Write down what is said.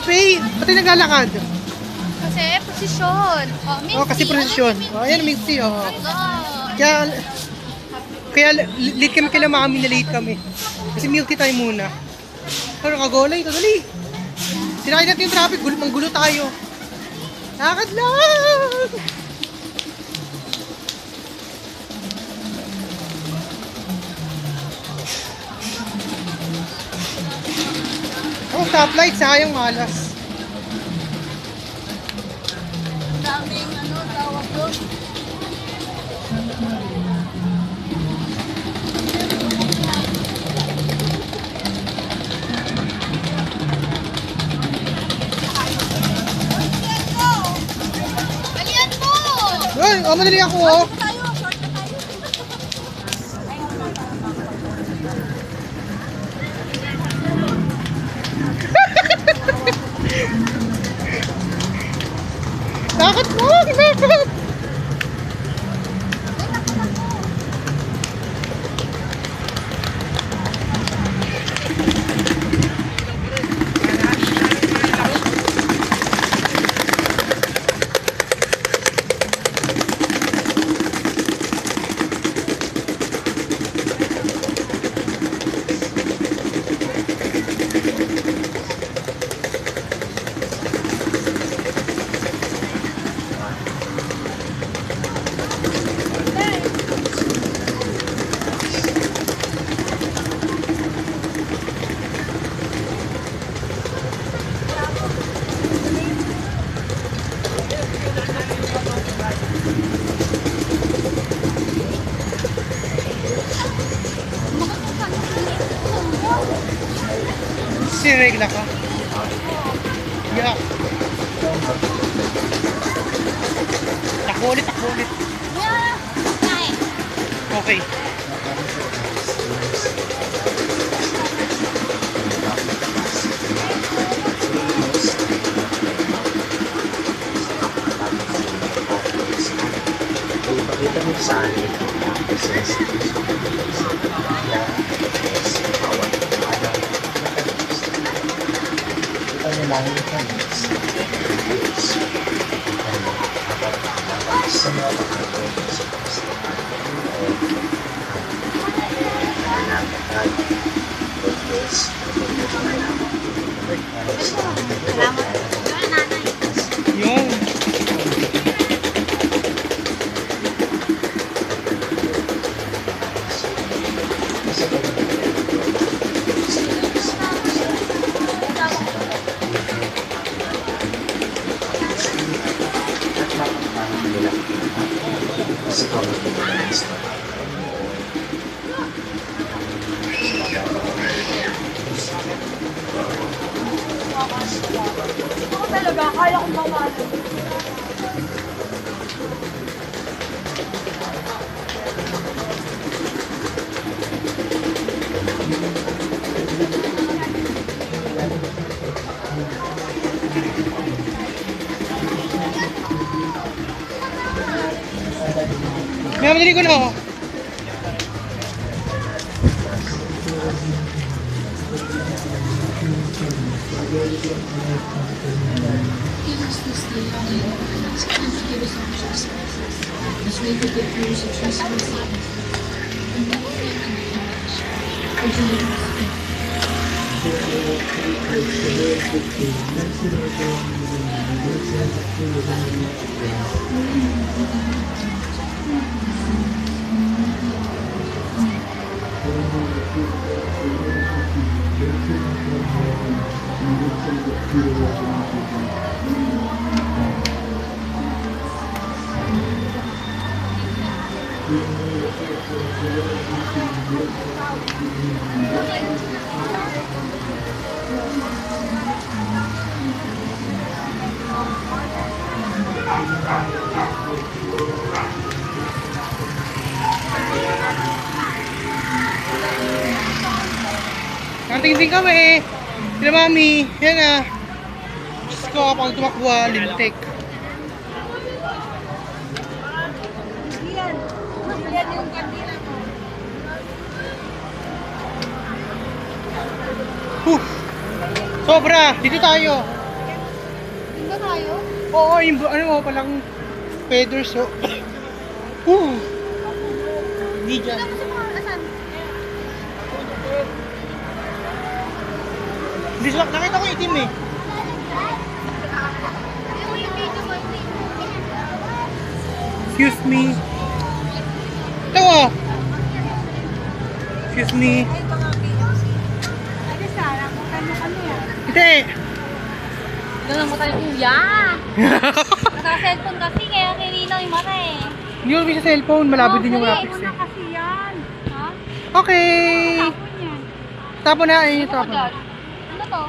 Faye, pati naglalakad. Kasi posisyon. Oh, Minty. Kasi prosesyon. Ayan, Minty, Kaya, late kami kila mami na late kami. Kasi milk tea tayo muna. Pero kagolay ito, dali. Sinakin natin yung traffic, manggulo tayo. Lakad lang! Stoplight, sayang malas. Daming tawag doon. Alian mo! Ay, madali ako Tayo, short na tayo. Lakad mo! Lakad! Sinigla ka? Yeah. Takbo ulit. Yeah. Hi. Okay. Ipakita mo sa akin ang business. Ito niyo lang yung kanyas. Sa mga Salamat. Nanay. Yun. Ako talaga, kaya kong mawala. May madali ko na ako. Kanting-ting kami. Sila mami. Yan na. Diyos ko, kapag tumakwa, lintik. Yan yung kandila mo. Sobra. Dito tayo. ba tayo? Oo, yung ano mo, palang feathers, oh. Hindi dyan. Ano sa mga asan? Hindi sila, nakita ko itim eh. Yung video mo, Excuse me. Ito ah. Excuse me. Ay, Sarah, kung kanya yan. Hindi. Ganun mo tayo, kuya. Naka-cellphone kasi, kaya nilinaw yung mata eh. Hindi ko sa cellphone, malabo din yung graphics Una eh. kasi yan. Ha? Okay. Tapon yan. Tapon na, ayun yung Ano tapon. agad? Ano to?